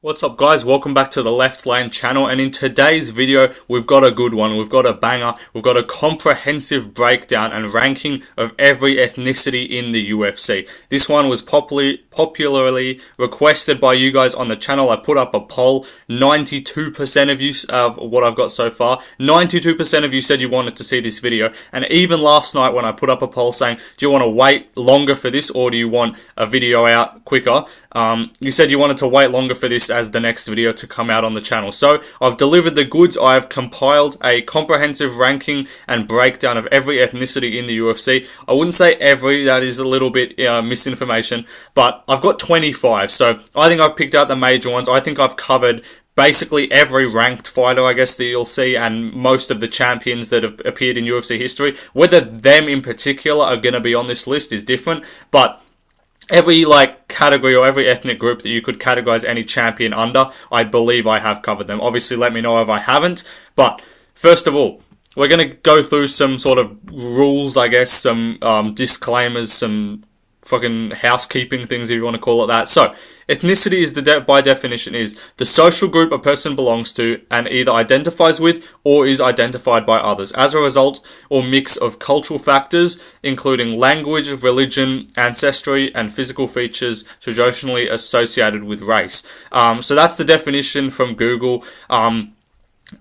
What's up guys, welcome back to the Left Lane channel, and in today's video we've got a good one, we've got a banger, we've got a comprehensive breakdown and ranking of every ethnicity in the UFC. This one was popularly requested by you guys on the channel. I put up a poll, 92% of you, of what I've got so far, 92% of you said you wanted to see this video, and even last night when I put up a poll saying, do you want to wait longer for this or do you want a video out quicker, you said you wanted to wait longer for this as the next video to come out on the channel. So I've delivered the goods. I have compiled a comprehensive ranking and breakdown of every ethnicity in the UFC. I wouldn't say every, that is a little bit misinformation, but I've got 25. So I think I've picked out the major ones. I think I've covered basically every ranked fighter, I guess, that you'll see, and most of the champions that have appeared in UFC history. Whether them in particular are going to be on this list is different, but every category or every ethnic group that you could categorize any champion under, I believe I have covered them. Obviously, let me know if I haven't. But first of all, we're going to go through some sort of rules, I guess, some disclaimers, some fucking housekeeping things, if you want to call it that. So, ethnicity is by definition is the social group a person belongs to and either identifies with or is identified by others as a result or mix of cultural factors, including language, religion, ancestry, and physical features traditionally associated with race. So that's the definition from Google.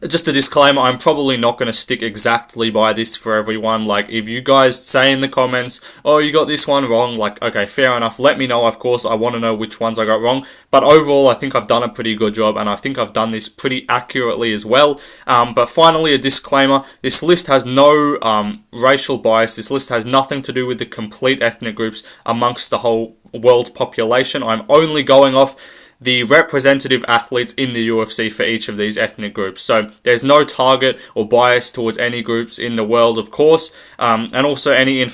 Just a disclaimer, I'm probably not going to stick exactly by this for everyone. If you guys say in the comments, oh, you got this one wrong, okay, fair enough, let me know, of course, I want to know which ones I got wrong. But overall, I think I've done a pretty good job, and I think I've done this pretty accurately as well. But finally, a disclaimer, this list has no racial bias. This list has nothing to do with the complete ethnic groups amongst the whole world population. I'm only going off the representative athletes in the UFC for each of these ethnic groups. So there's no target or bias towards any groups in the world, of course, and also any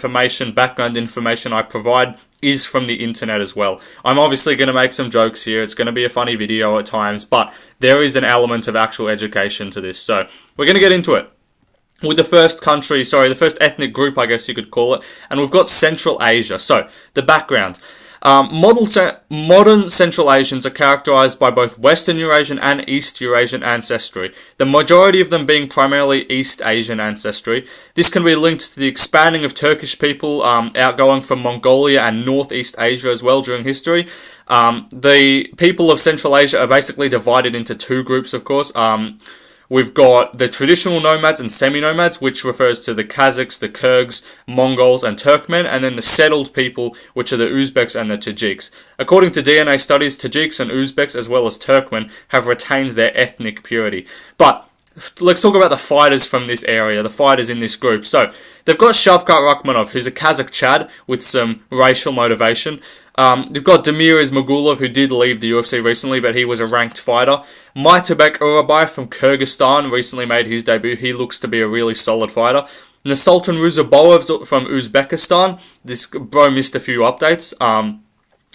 background information I provide is from the internet as well. I'm obviously going to make some jokes here, it's going to be a funny video at times, but there is an element of actual education to this. So we're going to get into it with the first ethnic group, I guess you could call it, and we've got Central Asia. So the background. Modern Central Asians are characterized by both Western Eurasian and East Eurasian ancestry, the majority of them being primarily East Asian ancestry. This can be linked to the expanding of Turkish people outgoing from Mongolia and Northeast Asia as well during history. The people of Central Asia are basically divided into two groups, of course. We've got the traditional nomads and semi-nomads, which refers to the Kazakhs, the Kyrgyz, Mongols, and Turkmen, and then the settled people, which are the Uzbeks and the Tajiks. According to DNA studies, Tajiks and Uzbeks, as well as Turkmen, have retained their ethnic purity. But let's talk about the fighters from this area, the fighters in this group. So, they've got Shavkat Rakhmonov, who's a Kazakh Chad with some racial motivation. You've got Damir Ismagulov, who did leave the UFC recently, but he was a ranked fighter. Maitabek Urabai from Kyrgyzstan recently made his debut. He looks to be a really solid fighter. Nursultan Ruzaboev from Uzbekistan. This bro missed a few updates.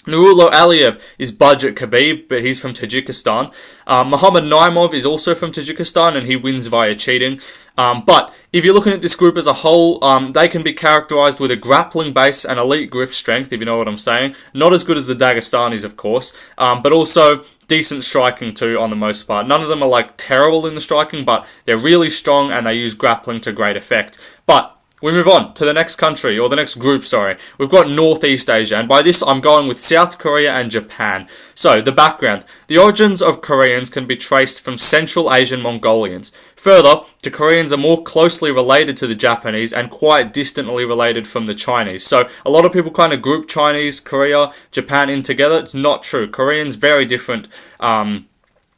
Nurullo Aliyev is Budget Khabib, but he's from Tajikistan. Muhammad Naimov is also from Tajikistan, and he wins via cheating. But if you're looking at this group as a whole, they can be characterized with a grappling base and elite grip strength, if you know what I'm saying. Not as good as the Dagestanis, of course, but also decent striking too on the most part. None of them are terrible in the striking, but they're really strong and they use grappling to great effect. But we move on to the next country, or the next group, sorry. We've got Northeast Asia, and by this I'm going with South Korea and Japan. So, the background. The origins of Koreans can be traced from Central Asian Mongolians. Further, the Koreans are more closely related to the Japanese and quite distantly related from the Chinese. So, a lot of people kind of group Chinese, Korea, Japan in together. It's not true. Koreans, very different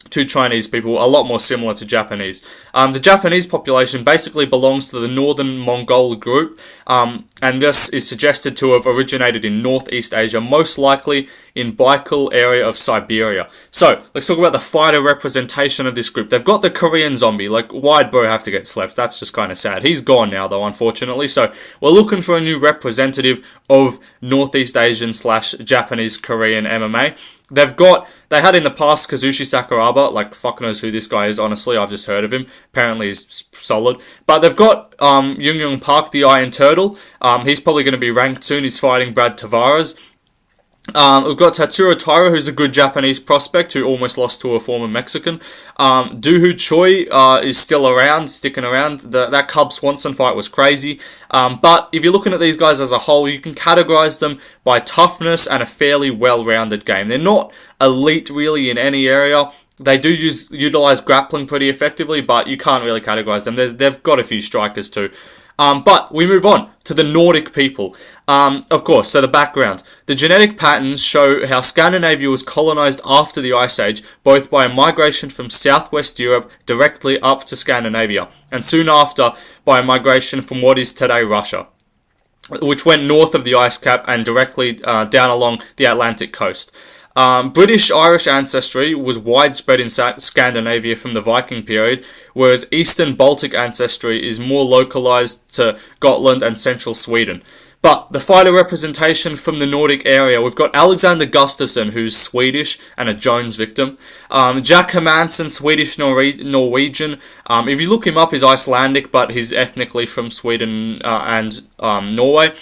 to Chinese people, a lot more similar to Japanese. The Japanese population basically belongs to the Northern Mongol group, and this is suggested to have originated in Northeast Asia, most likely in Baikal area of Siberia. So, let's talk about the fighter representation of this group. They've got the Korean zombie, why'd bro have to get slept? That's just kind of sad. He's gone now though, unfortunately, so we're looking for a new representative of Northeast Asian / Japanese Korean MMA. They had in the past Kazushi Sakuraba, fuck knows who this guy is, honestly, I've just heard of him, apparently he's solid. But they've got Young Park, the Iron Turtle, he's probably going to be ranked soon, he's fighting Brad Tavares. We've got Tatsuro Taira, who's a good Japanese prospect who almost lost to a former Mexican. Doohoo Choi is still around, sticking around. That Cub Swanson fight was crazy. But if you're looking at these guys as a whole, you can categorize them by toughness and a fairly well-rounded game. They're not elite really in any area. They do utilize grappling pretty effectively, but you can't really categorize them. They've got a few strikers too. But we move on to the Nordic people. Of course, so the background. The genetic patterns show how Scandinavia was colonized after the Ice Age, both by a migration from southwest Europe directly up to Scandinavia, and soon after by a migration from what is today Russia, which went north of the ice cap and directly down along the Atlantic coast. British Irish ancestry was widespread in Scandinavia from the Viking period, whereas Eastern Baltic ancestry is more localized to Gotland and central Sweden. But the fighter representation from the Nordic area, we've got Alexander Gustafsson, who's Swedish and a Jones victim. Jack Hermansson, Swedish Norwegian. If you look him up, he's Icelandic, but he's ethnically from Sweden and Norway.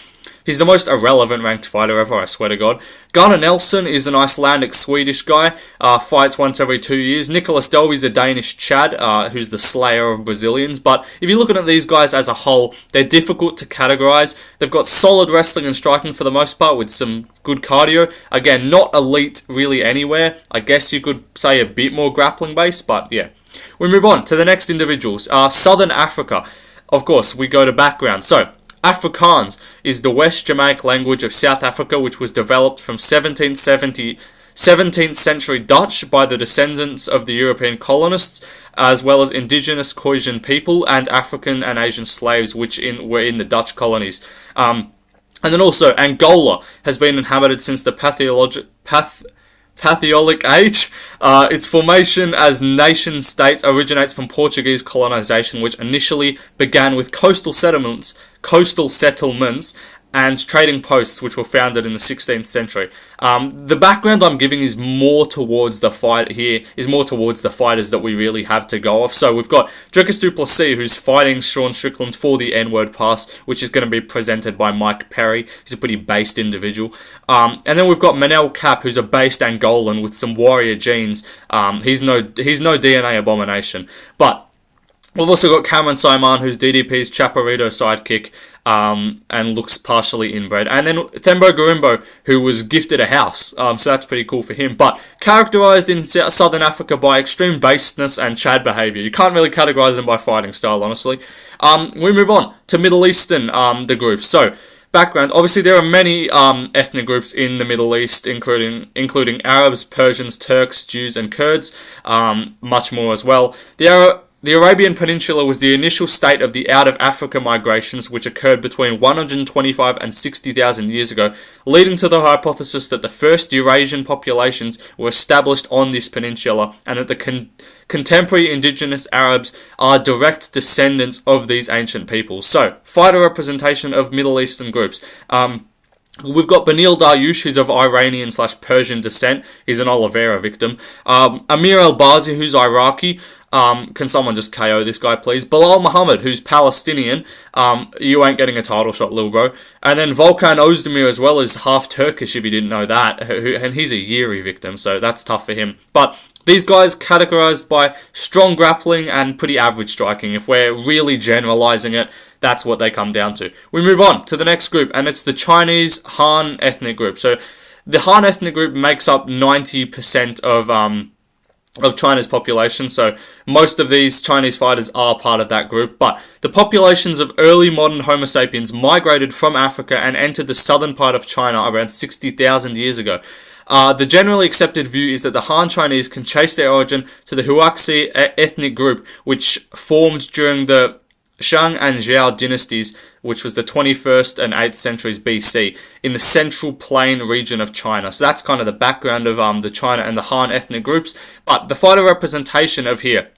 He's the most irrelevant ranked fighter ever, I swear to God. Gunnar Nelson is an Icelandic-Swedish guy, fights once every 2 years. Nicholas Delby's a Danish Chad, who's the slayer of Brazilians. But if you're looking at these guys as a whole, they're difficult to categorize. They've got solid wrestling and striking for the most part, with some good cardio. Again, not elite really anywhere. I guess you could say a bit more grappling based, but yeah. We move on to the next individuals. Southern Africa. Of course, we go to background. So, Afrikaans is the West Germanic language of South Africa, which was developed from 17th century Dutch by the descendants of the European colonists, as well as indigenous Caucasian people and African and Asian slaves which were in the Dutch colonies. And then also, Angola has been inhabited since the Paleolithic age. Its formation as nation states originates from Portuguese colonization, which initially began with coastal settlements and trading posts, which were founded in the 16th century. The background I'm giving is more towards the fight here, is more towards the fighters that we really have to go off. So we've got Dricus du Plessis, who's fighting Sean Strickland for the N-word pass, which is going to be presented by Mike Perry. He's a pretty based individual. And then we've got Manel Cap, who's a based Angolan with some warrior genes. He's no DNA abomination. But we've also got Cameron Simon, who's DDP's Chaparrito sidekick, and looks partially inbred. And then Thembo Garimbo, who was gifted a house, so that's pretty cool for him. But characterized in Southern Africa by extreme baseness and Chad behavior. You can't really categorize them by fighting style, honestly. We move on to Middle Eastern, the groups. So, background. Obviously, there are many ethnic groups in the Middle East, including Arabs, Persians, Turks, Jews, and Kurds. Much more as well. The Arabian Peninsula was the initial state of the out-of-Africa migrations, which occurred between 125 and 60,000 years ago, leading to the hypothesis that the first Eurasian populations were established on this peninsula, and that the contemporary indigenous Arabs are direct descendants of these ancient peoples. So, fighter representation of Middle Eastern groups. We've got Benil Dariush, who's of Iranian/Persian descent. He's an Oliveira victim. Amir El-Bazi, who's Iraqi. Can someone just KO this guy, please? Bilal Muhammad, who's Palestinian. You ain't getting a title shot, little bro. And then Volkan Ozdemir as well is half Turkish, if you didn't know that. And he's a Yeri victim, so that's tough for him. But these guys categorized by strong grappling and pretty average striking. If we're really generalizing it, that's what they come down to. We move on to the next group, and it's the Chinese Han ethnic group. So the Han ethnic group makes up 90% of China's population, so most of these Chinese fighters are part of that group. But the populations of early modern Homo sapiens migrated from Africa and entered the southern part of China around 60,000 years ago. The generally accepted view is that the Han Chinese can trace their origin to the Huaxi ethnic group, which formed during the Shang and Zhao dynasties, which was the 21st and 8th centuries BC, in the central plain region of China. So that's kind of the background of the China and the Han ethnic groups. But the fighter representation of here,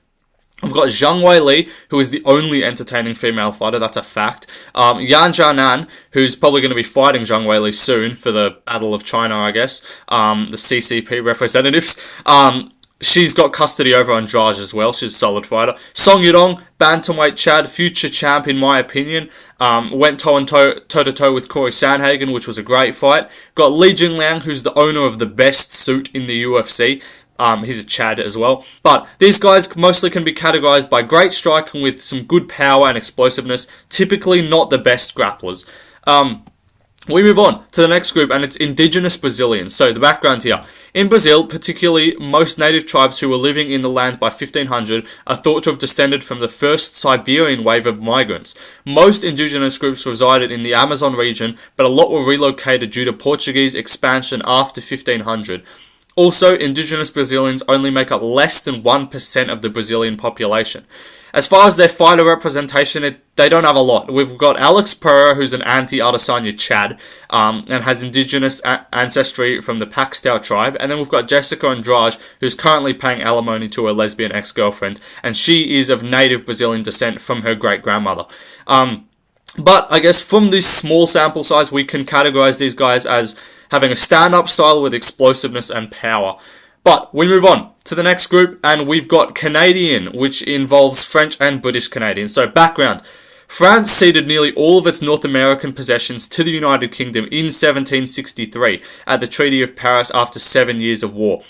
we've got Zhang Weili, who is the only entertaining female fighter, that's a fact. Yan Jianan, who's probably going to be fighting Zhang Weili soon for the Battle of China, I guess. The CCP representatives. she's got custody over Andrade as well. She's a solid fighter. Song Yudong, bantamweight Chad, future champ in my opinion. Went toe-to-toe with Corey Sandhagen, which was a great fight. Got Li Jingliang, who's the owner of the best suit in the UFC. He's a Chad as well. But these guys mostly can be categorized by great striking with some good power and explosiveness. Typically not the best grapplers. We move on to the next group, and it's Indigenous Brazilians. So the background here. In Brazil, particularly, most native tribes who were living in the land by 1500 are thought to have descended from the first Siberian wave of migrants. Most indigenous groups resided in the Amazon region, but a lot were relocated due to Portuguese expansion after 1500. Also, Indigenous Brazilians only make up less than 1% of the Brazilian population. As far as their fighter representation, they don't have a lot. We've got Alex Pereira, who's an anti-Adesanya Chad, and has indigenous ancestry from the Paxtau tribe. And then we've got Jessica Andrade, who's currently paying alimony to her lesbian ex-girlfriend. And she is of native Brazilian descent from her great-grandmother. But I guess from this small sample size, we can categorize these guys as having a stand-up style with explosiveness and power. But we move on to the next group, and we've got Canadian, which involves French and British Canadians. So background. France ceded nearly all of its North American possessions to the United Kingdom in 1763 at the Treaty of Paris after 7 years of war.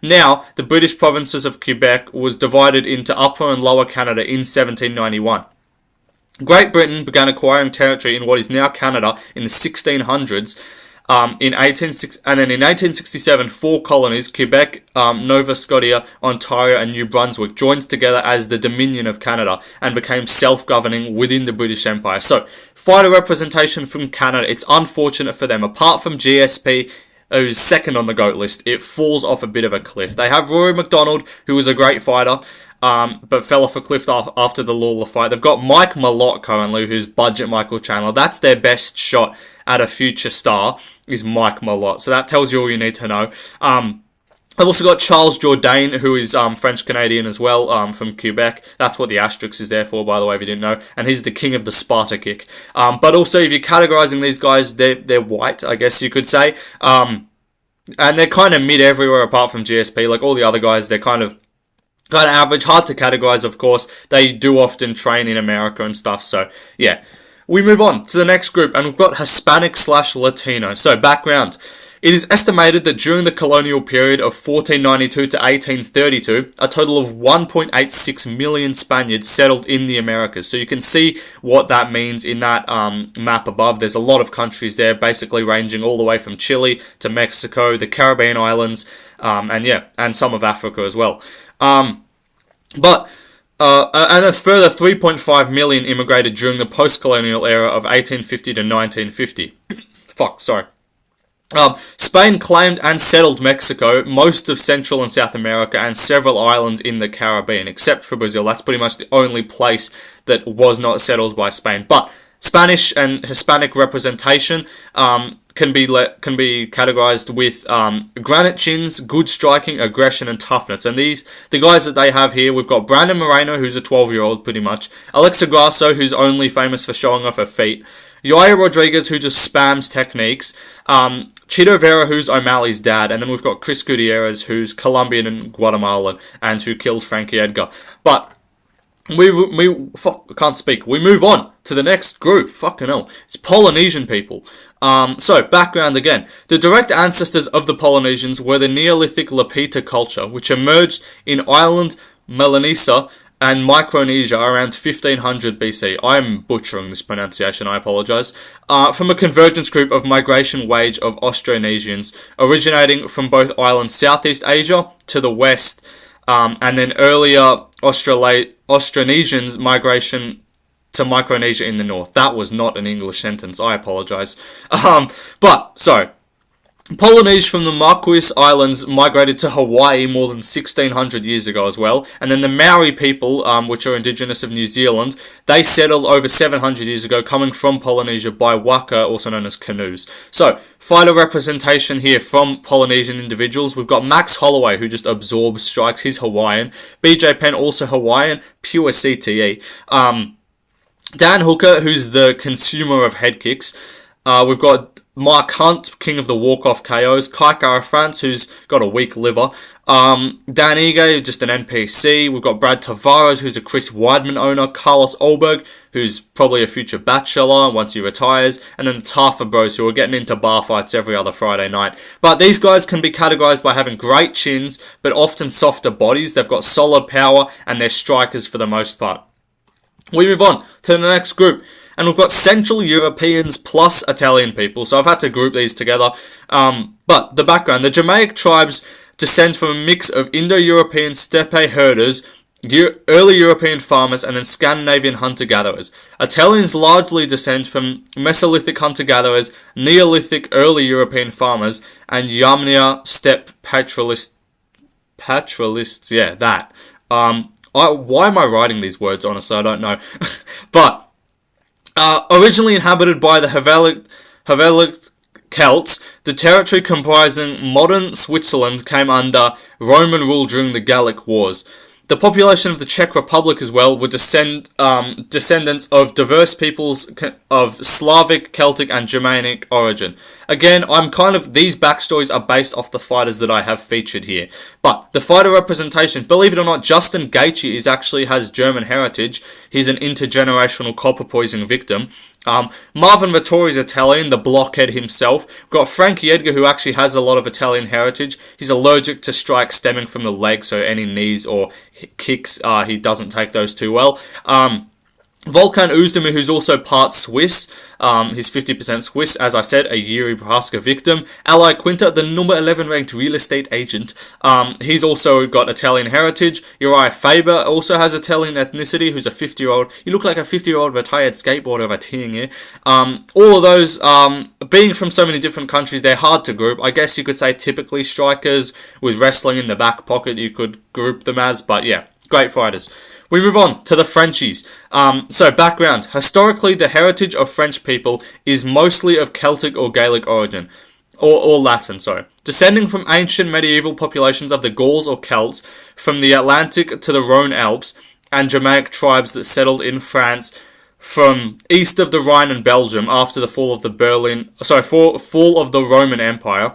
Now, the British provinces of Quebec was divided into Upper and Lower Canada in 1791. Great Britain began acquiring territory in what is now Canada in the 1600s. In 1867, 4 colonies, Quebec, Nova Scotia, Ontario and New Brunswick, joined together as the Dominion of Canada and became self-governing within the British Empire. So, fighter representation from Canada, it's unfortunate for them. Apart from GSP, who's second on the GOAT list, it falls off a bit of a cliff. They have Rory McDonald, who was a great fighter, but fell off a cliff after the Lawler fight. They've got Mike Malott currently, who's Budget Michael Chandler. That's their best shot at a future star, is Mike Malott. So that tells you all you need to know. I've also got Charles Jourdain, who is French-Canadian as well, from Quebec. That's what the asterisk is there for, by the way, if you didn't know. And he's the king of the Sparta kick. But also, if you're categorizing these guys, they're white, I guess you could say. And they're kind of mid everywhere apart from GSP. Like all the other guys, they're kind of average. Hard to categorize, of course. They do often train in America and stuff, so yeah. We move on to the next group, and we've got Hispanic/Latino. So, background. It is estimated that during the colonial period of 1492 to 1832, a total of 1.86 million Spaniards settled in the Americas. So you can see what that means in that map above. There's a lot of countries there, basically ranging all the way from Chile to Mexico, the Caribbean islands, and some of Africa as well. And a further 3.5 million immigrated during the post-colonial era of 1850 to 1950. Spain claimed and settled Mexico, most of Central and South America, and several islands in the Caribbean, except for Brazil. That's pretty much the only place that was not settled by Spain. But Spanish and Hispanic representation can be categorized with granite chins, good striking, aggression, and toughness. And the guys that they have here, we've got Brandon Moreno, who's a 12-year-old pretty much, Alexa Grasso, who's only famous for showing off her feet, Yair Rodriguez, who just spams techniques, Chito Vera, who's O'Malley's dad, and then we've got Chris Gutierrez, who's Colombian and Guatemalan, and who killed Frankie Edgar. But we can't speak. We move on to the next group. Fucking hell. It's Polynesian people. So, background again. The direct ancestors of the Polynesians were the Neolithic Lapita culture, which emerged in island Melanesia and Micronesia around 1500 BC. I'm butchering this pronunciation, I apologise. From a convergence group of migration wage of Austronesians, originating from both islands Southeast Asia to the west, and then earlier Austronesians migration to Micronesia in the north. That was not an English sentence, I apologise. Polynesians from the Marquis Islands migrated to Hawaii more than 1600 years ago as well. And then the Maori people, which are indigenous of New Zealand, they settled over 700 years ago, coming from Polynesia by waka, also known as canoes. So, fighter representation here from Polynesian individuals. We've got Max Holloway, who just absorbs strikes. He's Hawaiian. BJ Penn, also Hawaiian, pure CTE. Dan Hooker, who's the consumer of head kicks. We've got Mark Hunt, king of the walk-off KOs. Kai Kara-France, who's got a weak liver. Dan Ige, just an NPC. We've got Brad Tavares, who's a Chris Weidman owner. Carlos Olberg, who's probably a future bachelor once he retires. And then the Tafa Bros, who are getting into bar fights every other Friday night. But these guys can be categorized by having great chins, but often softer bodies. They've got solid power, and they're strikers for the most part. We move on to the next group. And we've got Central Europeans plus Italian people. So I've had to group these together. But the background. The Jamaic tribes descend from a mix of Indo-European steppe herders, early European farmers, and then Scandinavian hunter-gatherers. Italians largely descend from Mesolithic hunter-gatherers, Neolithic early European farmers, and Yamnia steppe pastoralists. Yeah, that. Why am I writing these words, honestly? I don't know. But originally inhabited by the Hellenic Celts, the territory comprising modern Switzerland came under Roman rule during the Gallic Wars. The population of the Czech Republic as well were descendants of diverse peoples of Slavic, Celtic, and Germanic origin. Again, these backstories are based off the fighters that I have featured here. But the fighter representation, believe it or not, Justin Gaethje actually has German heritage. He's an intergenerational copper poisoning victim. Marvin Vettori's Italian, the blockhead himself. We've got Frankie Edgar, who actually has a lot of Italian heritage. He's allergic to strikes stemming from the leg, so any knees or kicks, he doesn't take those too well. Volkan Oezdemir, who's also part Swiss. He's 50% Swiss, as I said, a Yuri Prohaska victim. Ali Quinta, the number 11 ranked real estate agent. He's also got Italian heritage. Uriah Faber also has Italian ethnicity, who's a 50-year-old. You look like a 50-year-old retired skateboarder of a team here. All of those, being from so many different countries, they're hard to group. I guess you could say typically strikers with wrestling in the back pocket, you could group them as, but yeah, great fighters. We move on to the Frenchies. So background. Historically, the heritage of French people is mostly of Celtic or Gaelic origin. Or Latin, sorry. Descending from ancient medieval populations of the Gauls or Celts, from the Atlantic to the Rhone Alps, and Germanic tribes that settled in France from east of the Rhine and Belgium after the fall of the fall of the Roman Empire.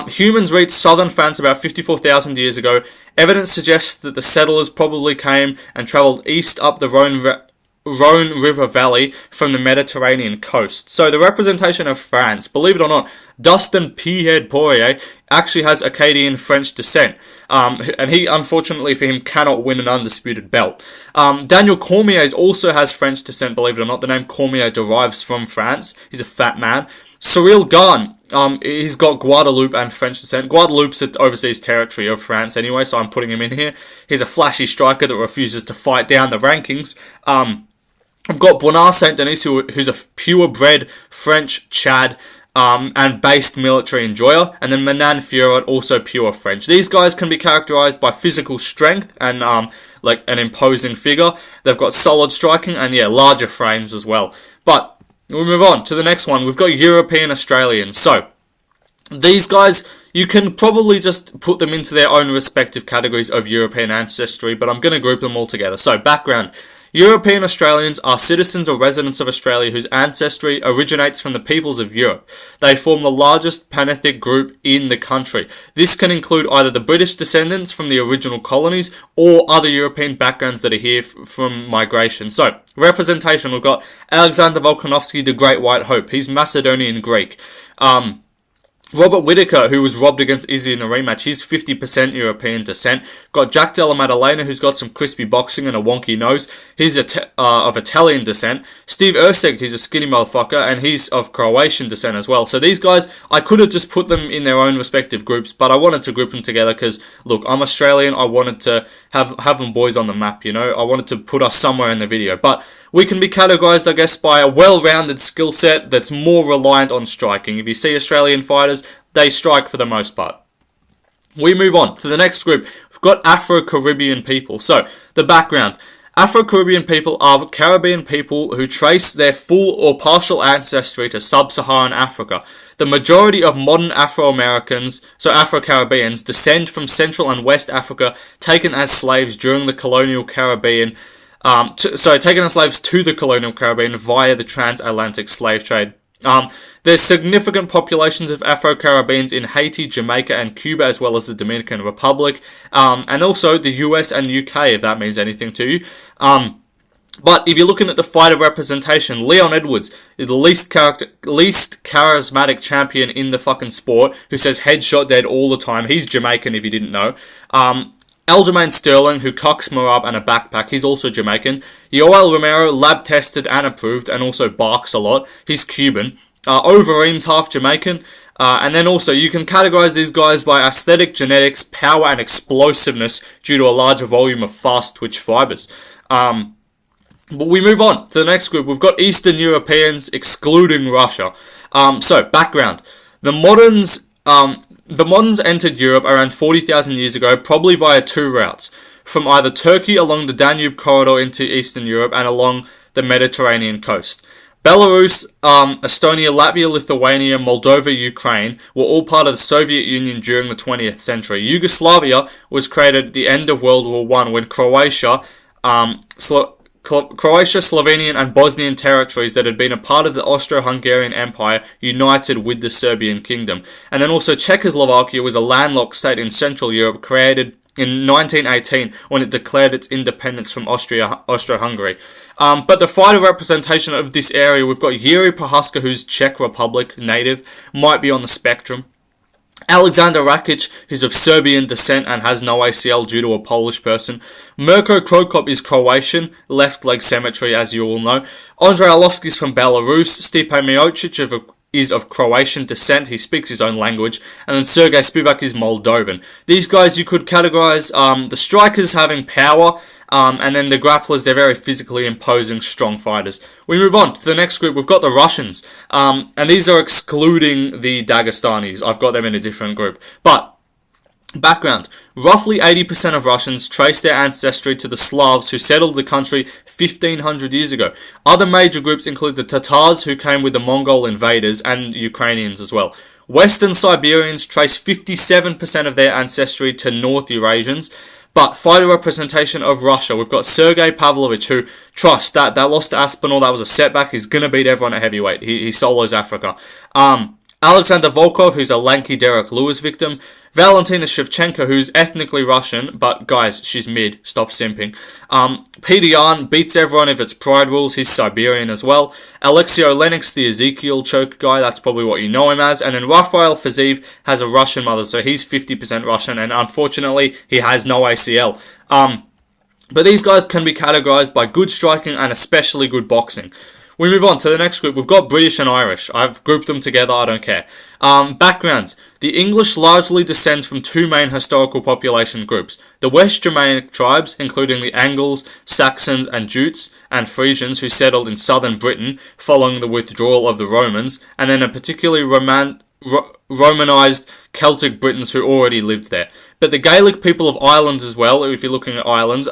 Humans reached southern France about 54,000 years ago. Evidence suggests that the settlers probably came and travelled east up the Rhone River Valley from the Mediterranean coast. So the representation of France, believe it or not, Dustin P-Head Poirier actually has Acadian French descent. And he, unfortunately for him, cannot win an undisputed belt. Daniel Cormier also has French descent, believe it or not. The name Cormier derives from France. He's a fat man. Cyril Gane, he's got Guadeloupe and French descent. Guadeloupe's an overseas territory of France anyway, so I'm putting him in here. He's a flashy striker that refuses to fight down the rankings. I've got Bernard Saint-Denis, who's a purebred French Chad and based military enjoyer. And then Manan Fiorot, also pure French. These guys can be characterized by physical strength and like an imposing figure. They've got solid striking and, yeah, larger frames as well. But we'll move on to the next one. We've got European Australians. So, these guys, you can probably just put them into their own respective categories of European ancestry, but I'm going to group them all together. So, background. European Australians are citizens or residents of Australia whose ancestry originates from the peoples of Europe. They form the largest panethnic group in the country. This can include either the British descendants from the original colonies or other European backgrounds that are here from migration. So, representation, we've got Alexander Volkanovski, the Great White Hope. He's Macedonian Greek. Robert Whittaker, who was robbed against Izzy in the rematch, he's 50% European descent. Got Jack Della Maddalena, who's got some crispy boxing and a wonky nose. He's of Italian descent. Steve Erceg, he's a skinny motherfucker, and he's of Croatian descent as well. So these guys, I could have just put them in their own respective groups, but I wanted to group them together because, look, I'm Australian. I wanted to have them boys on the map, you know. I wanted to put us somewhere in the video. But we can be categorized, I guess, by a well-rounded skill set that's more reliant on striking. If you see Australian fighters, they strike for the most part. We move on to the next group. We've got Afro Caribbean people. So, the background. Afro Caribbean people are Caribbean people who trace their full or partial ancestry to sub-Saharan Africa. The majority of modern Afro-Americans, so Afro-Caribbeans, descend from Central and West Africa, taken as slaves during the colonial Caribbean, taken as slaves to the colonial Caribbean via the transatlantic slave trade. There's significant populations of Afro Caribbeans in Haiti, Jamaica, and Cuba, as well as the Dominican Republic, and also the US and UK, if that means anything to you. But if you're looking at the fighter representation, Leon Edwards is the least charismatic champion in the fucking sport, who says headshot dead all the time. He's Jamaican, if you didn't know. Aljamain Sterling, who cocks Marab and a backpack, he's also Jamaican. Yoel Romero, lab tested and approved, and also barks a lot. He's Cuban. Overeem's half Jamaican. And then also, you can categorize these guys by aesthetic, genetics, power, and explosiveness due to a larger volume of fast twitch fibers. But we move on to the next group. We've got Eastern Europeans, excluding Russia. So, background. The moderns entered Europe around 40,000 years ago, probably via two routes. From either Turkey along the Danube corridor into Eastern Europe and along the Mediterranean coast. Belarus, Estonia, Latvia, Lithuania, Moldova, Ukraine were all part of the Soviet Union during the 20th century. Yugoslavia was created at the end of World War I when Croatia, Slovenian and Bosnian territories that had been a part of the Austro-Hungarian Empire united with the Serbian kingdom. And then also Czechoslovakia was a landlocked state in Central Europe created in 1918 when it declared its independence from Austro-Hungary. But the fighter representation of this area, we've got Yuri Prohaska, who's Czech Republic native, might be on the spectrum. Alexander Rakic, who's of Serbian descent and has no ACL due to a Polish person. Mirko Krokop is Croatian, left leg symmetry, as you all know. Andrei Arlovsky's from Belarus. Stipe Miocic is of Croatian descent, he speaks his own language. And then Sergei Spivak is Moldovan. These guys you could categorize the strikers having power, and then the grapplers, they're very physically imposing, strong fighters. We move on to the next group. We've got the Russians, and these are excluding the Dagestanis. I've got them in a different group. But background. Roughly 80% of Russians trace their ancestry to the Slavs who settled the country 1500 years ago. Other major groups include the Tatars, who came with the Mongol invaders, and Ukrainians as well. Western Siberians trace 57% of their ancestry to North Eurasians. But fighter representation of Russia, we've got Sergei Pavlovich, who, trust, that loss to Aspinall, that was a setback. He's going to beat everyone at heavyweight. He solos Africa. Alexander Volkov, who's a lanky Derek Lewis victim. Valentina Shevchenko, who's ethnically Russian, but guys, she's mid, stop simping. Peter Yan beats everyone if it's pride rules, he's Siberian as well. Alexei Olenek, the Ezekiel choke guy, that's probably what you know him as. And then Rafael Fiziev has a Russian mother, so he's 50% Russian, and unfortunately, he has no ACL. But these guys can be categorized by good striking and especially good boxing. We move on to the next group. We've got British and Irish. I've grouped them together, I don't care. Backgrounds. The English largely descend from two main historical population groups. The West Germanic tribes, including the Angles, Saxons and Jutes, and Frisians who settled in southern Britain following the withdrawal of the Romans, and then a particularly Romanized Celtic Britons who already lived there. But the Gaelic people of Ireland as well, if you're looking at Ireland,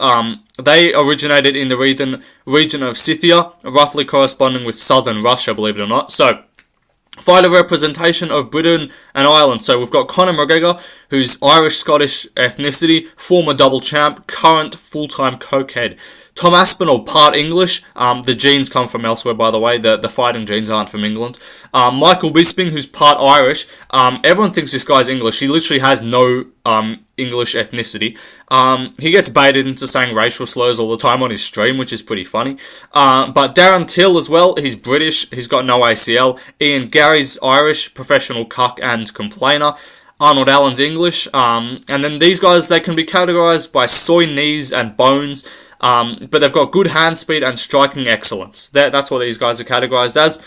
they originated in the region of Scythia, roughly corresponding with southern Russia, believe it or not. So, fighter representation of Britain and Ireland. So we've got Conor McGregor, who's Irish-Scottish ethnicity, former double champ, current full-time cokehead. Tom Aspinall, part English. The genes come from elsewhere, by the way. The fighting genes aren't from England. Michael Bisping, who's part Irish. Everyone thinks this guy's English. He literally has no English ethnicity. He gets baited into saying racial slurs all the time on his stream, which is pretty funny. But Darren Till as well, he's British. He's got no ACL. Ian Gary's Irish, professional cuck and complainer. Arnold Allen's English. And then these guys, they can be categorized by soy knees and bones. But they've got good hand speed and striking excellence. That's what these guys are categorized as.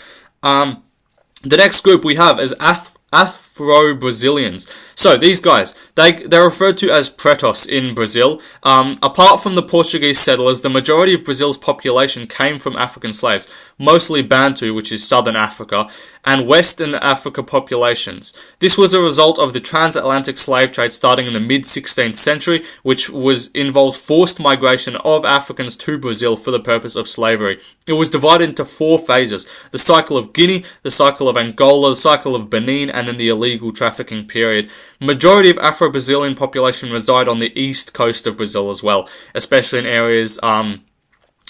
The next group we have is Afro Brazilians. So these guys, they're referred to as pretos in Brazil. Apart from the Portuguese settlers, the majority of Brazil's population came from African slaves, mostly Bantu, which is southern Africa, and Western Africa populations. This was a result of the transatlantic slave trade starting in the mid-16th century, which involved forced migration of Africans to Brazil for the purpose of slavery. It was divided into 4 phases: the cycle of Guinea, the cycle of Angola, the cycle of Benin, and then the illegal trafficking period. Majority of Afro-Brazilian population reside on the east coast of Brazil as well, especially in areas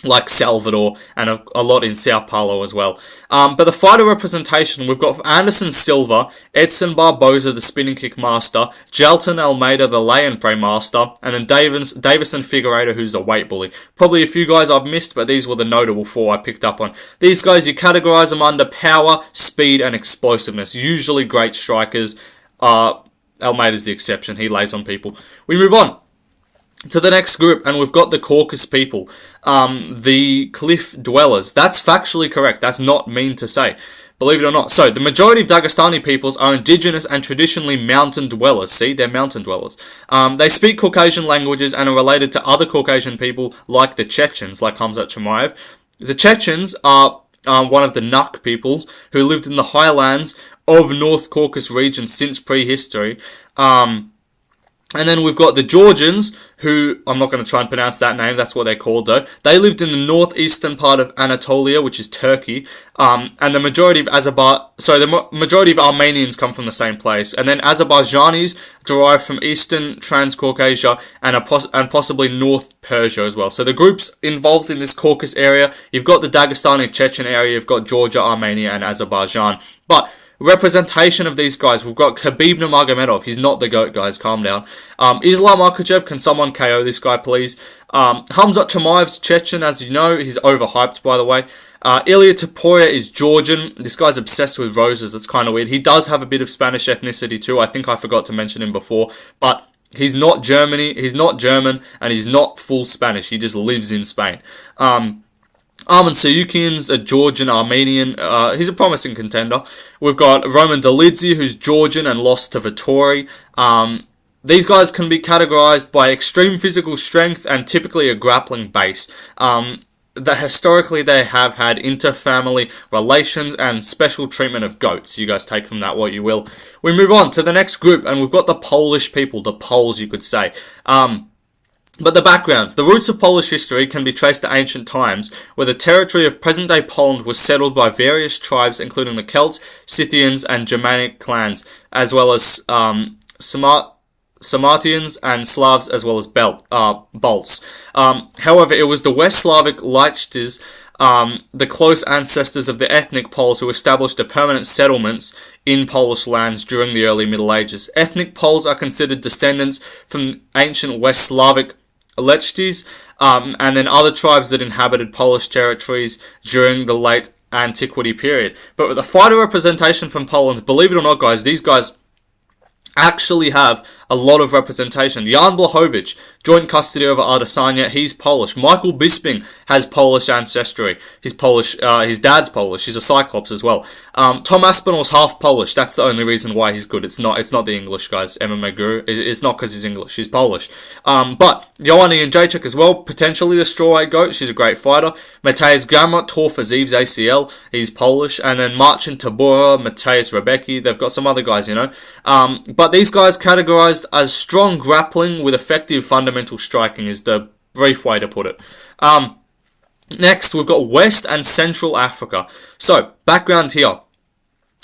like Salvador, and a lot in Sao Paulo as well. But the fighter representation, we've got Anderson Silva, Edson Barboza, the spinning kick master, Gelton Almeida, the lay and pray master, and then Davison Figueiredo, who's the weight bully. Probably a few guys I've missed, but these were the notable four I picked up on. These guys, you categorize them under power, speed, and explosiveness. Usually great strikers. Almeida's the exception. He lays on people. We move on to the next group, and we've got the Caucus people, the cliff dwellers. That's factually correct. That's not mean to say, believe it or not. So, the majority of Dagestani peoples are indigenous and traditionally mountain dwellers. See, they're mountain dwellers. They speak Caucasian languages and are related to other Caucasian people like the Chechens, like Hamzat Chimaev. The Chechens are one of the Nuk peoples who lived in the highlands of North Caucasus region since prehistory. And then we've got the Georgians, who, I'm not going to try and pronounce that name, that's what they're called though. They lived in the northeastern part of Anatolia, which is Turkey, and the majority of majority of Armenians come from the same place. And then Azerbaijanis derive from eastern Transcaucasia and possibly North Persia as well. So the groups involved in this Caucasus area, you've got the Dagestani Chechen area, you've got Georgia, Armenia, and Azerbaijan. But representation of these guys, we've got Khabib Nurmagomedov. He's not the GOAT, guys. Calm down. Islam Makhachev, can someone KO this guy, please? Hamzat Chimaev's Chechen, as you know. He's overhyped, by the way. Ilya Taporia is Georgian. This guy's obsessed with roses. That's kind of weird. He does have a bit of Spanish ethnicity too. I think I forgot to mention him before. But he's not Germany. He's not German. And he's not full Spanish. He just lives in Spain. Arman Sayukin's a Georgian Armenian. He's a promising contender. We've got Roman Dolidze, who's Georgian and lost to Vittori. These guys can be categorized by extreme physical strength and typically a grappling base. Historically, they have had inter-family relations and special treatment of goats. You guys take from that what you will. We move on to the next group, and we've got the Polish people, the Poles, you could say. But the backgrounds. The roots of Polish history can be traced to ancient times, where the territory of present-day Poland was settled by various tribes, including the Celts, Scythians, and Germanic clans, as well as Sarmatians and Slavs, as well as Balts. However, it was the West Slavic Leichtes, the close ancestors of the ethnic Poles, who established the permanent settlements in Polish lands during the early Middle Ages. Ethnic Poles are considered descendants from ancient West Slavic Leichtes, and then other tribes that inhabited Polish territories during the late antiquity period. But with the fighter representation from Poland, believe it or not, guys, these guys actually have a lot of representation. Jan Blachowicz, joint custody over Adesanya, he's Polish. Michael Bisping has Polish ancestry. He's Polish. His dad's Polish. He's a Cyclops as well. Tom Aspinall's half Polish. That's the only reason why he's good. It's not the English, guys. MMA Guru. It's not because he's English. He's Polish. But Joanna Jędrzejczyk as well, potentially the strawweight GOAT. She's a great fighter. Mateusz Gamrot tore for Ziv's ACL. He's Polish. And then Marcin Tabora, Mateusz Rebecki. They've got some other guys, you know. But these guys categorized as strong grappling with effective fundamental striking is the brief way to put it. Next, we've got West and Central Africa. So, background here.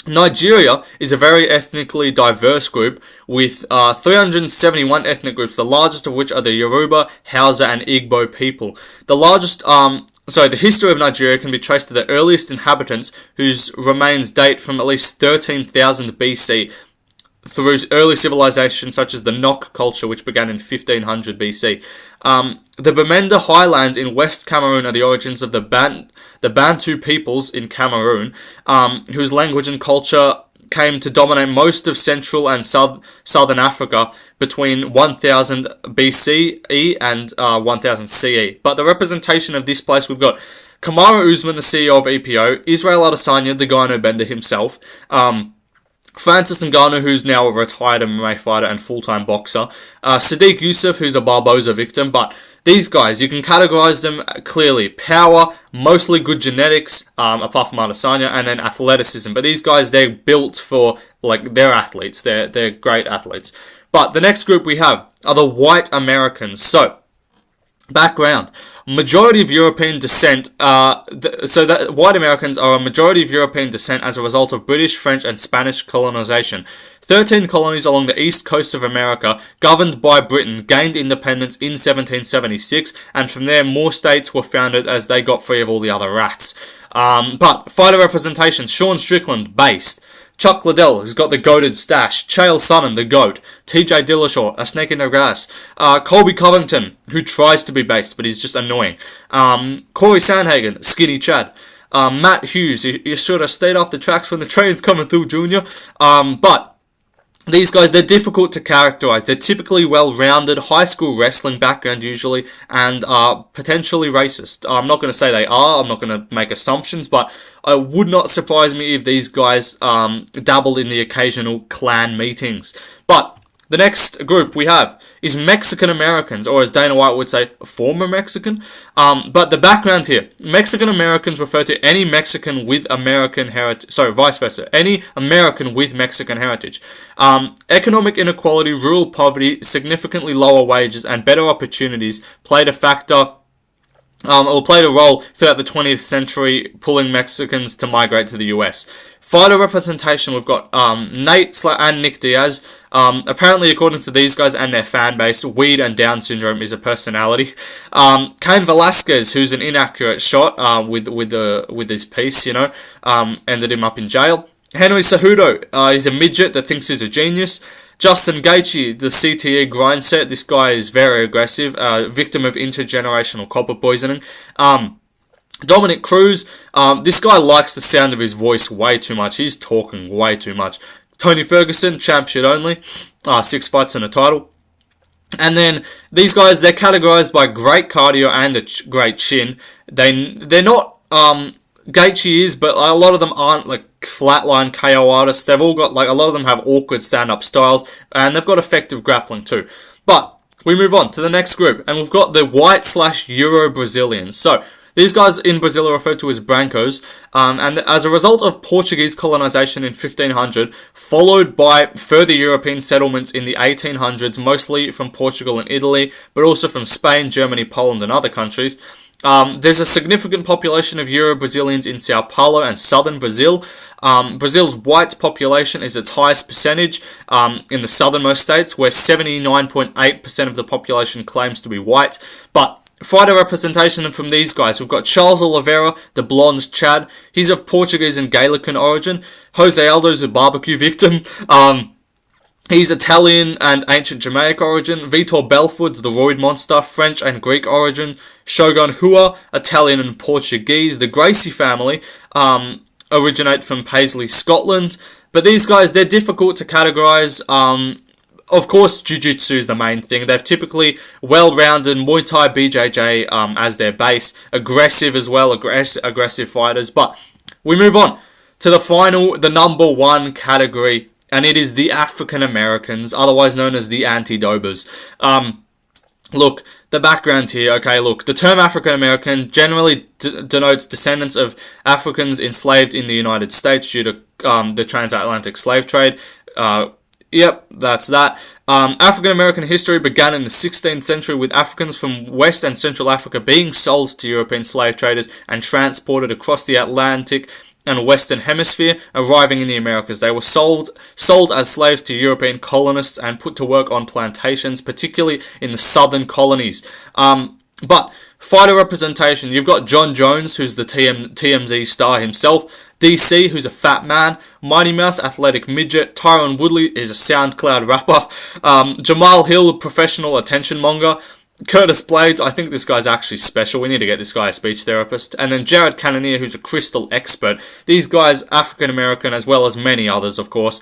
Nigeria is a very ethnically diverse group with 371 ethnic groups, the largest of which are the Yoruba, Hausa, and Igbo people. The history of Nigeria can be traced to the earliest inhabitants, whose remains date from at least 13,000 BC. Through early civilizations such as the Nok culture, which began in 1500 BC. The Bamenda Highlands in West Cameroon are the origins of the Bantu peoples in Cameroon, whose language and culture came to dominate most of Central and Southern Africa between 1000 BCE and 1000 CE. But the representation of this place, we've got Kamaru Usman, the CEO of EPO, Israel Adesanya, the Gyno Bender himself, Francis Ngannou, who's now a retired MMA fighter and full-time boxer. Sadiq Youssef, who's a Barboza victim. But these guys, you can categorize them clearly. Power, mostly good genetics, apart from Adesanya, and then athleticism. But these guys, they're built for, they're athletes. They're great athletes. But the next group we have are the white Americans. So, Background. Majority of European descent, so that white Americans are a majority of European descent as a result of British, French and Spanish colonization. 13 colonies along the east coast of America, governed by Britain, gained independence in 1776, and from there more states were founded as they got free of all the other rats. But fighter representation, Sean Strickland, based. Chuck Liddell, who's got the goated stash. Chael Sonnen, the GOAT. TJ Dillashaw, a snake in the grass. Colby Covington, who tries to be based, but he's just annoying. Corey Sandhagen, skinny Chad. Matt Hughes, you should have stayed off the tracks when the train's coming through, Junior. But these guys, they're difficult to characterize. They're typically well-rounded, high school wrestling background usually, and are potentially racist. I'm not going to say they are, I'm not going to make assumptions, but it would not surprise me if these guys dabbled in the occasional clan meetings. But the next group we have is Mexican Americans, or as Dana White would say, former Mexican. But the background here, Mexican Americans refer to any Mexican with American heritage, vice versa, any American with Mexican heritage. Economic inequality, rural poverty, significantly lower wages, and better opportunities played a role throughout the 20th century, pulling Mexicans to migrate to the US. Fighter representation, we've got Nate and Nick Diaz. Apparently, according to these guys and their fan base, weed and Down syndrome is a personality. Cain Velasquez, who's an inaccurate shot with his piece, ended him up in jail. Henry Cejudo is a midget that thinks he's a genius. Justin Gaethje, the CTE grind set. This guy is very aggressive, victim of intergenerational copper poisoning. Dominic Cruz, this guy likes the sound of his voice way too much. He's talking way too much. Tony Ferguson, champ shit only, 6 fights and a title. And then these guys, they're categorized by great cardio and a great chin. They're not Gaethje is, but a lot of them aren't like flatline KO artists. They've all got, a lot of them have awkward stand-up styles, and they've got effective grappling too. But we move on to the next group, and we've got the white/Euro Brazilians. So these guys in Brazil are referred to as Brancos, and as a result of Portuguese colonization in 1500, followed by further European settlements in the 1800s, mostly from Portugal and Italy, but also from Spain, Germany, Poland, and other countries. There's a significant population of Euro-Brazilians in Sao Paulo and southern Brazil. Brazil's white population is its highest percentage in the southernmost states, where 79.8% of the population claims to be white. But fighter representation from these guys, we've got Charles Oliveira, the blonde Chad. He's of Portuguese and Galician origin. Jose Aldo's a barbecue victim. He's Italian and ancient Germanic origin. Vitor Belfort's the Roid Monster, French and Greek origin. Shogun Hua, Italian and Portuguese. The Gracie family originate from Paisley, Scotland. But these guys, they're difficult to categorize. Of course, Jiu-Jitsu is the main thing. They've typically well-rounded Muay Thai, BJJ as their base. Aggressive as well, aggressive fighters. But we move on to the number one category, and it is the African Americans, otherwise known as the anti-dobers. Look, the background here, the term African American generally denotes descendants of Africans enslaved in the United States due to the transatlantic slave trade. Yep, that's that. African American history began in the 16th century with Africans from West and Central Africa being sold to European slave traders and transported across the Atlantic and Western Hemisphere, arriving in the Americas. They were sold as slaves to European colonists and put to work on plantations, particularly in the southern colonies. But fighter representation, you've got John Jones, who's the TMZ star himself. DC, who's a fat man. Mighty Mouse, athletic midget. Tyron Woodley is a SoundCloud rapper. Jamal Hill, professional attention monger. Curtis Blades, I think this guy's actually special. We need to get this guy a speech therapist. And then Jared Cannonier, who's a crystal expert. These guys, African-American, as well as many others, of course,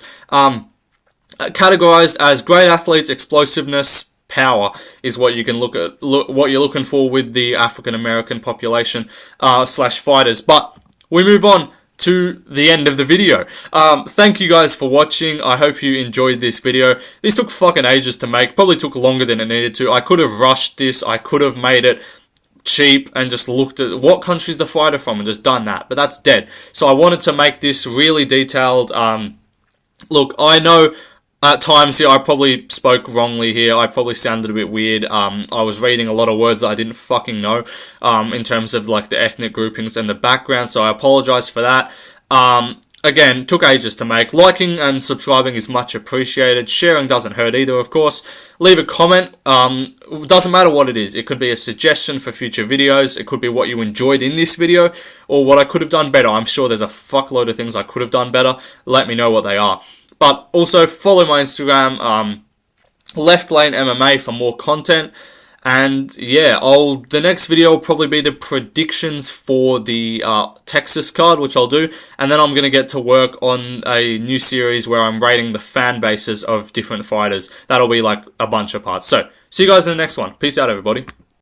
categorized as great athletes, explosiveness, power is what you can what you're looking for with the African-American population slash fighters. But we move on to the end of the video. Thank you guys for watching. I hope you enjoyed this video. This took fucking ages to make. Probably took longer than it needed to. I could have rushed this. I could have made it cheap and just looked at what country's the fighter from and just done that. But that's dead. So I wanted to make this really detailed. Look, I know At times here, I probably spoke wrongly here. I probably sounded a bit weird. I was reading a lot of words that I didn't fucking know in terms of like the ethnic groupings and the background, so I apologize for that. Again, took ages to make. Liking and subscribing is much appreciated. Sharing doesn't hurt either, of course. Leave a comment. Doesn't matter what it is. It could be a suggestion for future videos. It could be what you enjoyed in this video or what I could have done better. I'm sure there's a fuckload of things I could have done better. Let me know what they are. But also follow my Instagram, LeftLane MMA, for more content. And yeah, the next video will probably be the predictions for the Texas card, which I'll do. And then I'm going to get to work on a new series where I'm rating the fan bases of different fighters. That'll be like a bunch of parts. So, see you guys in the next one. Peace out, everybody.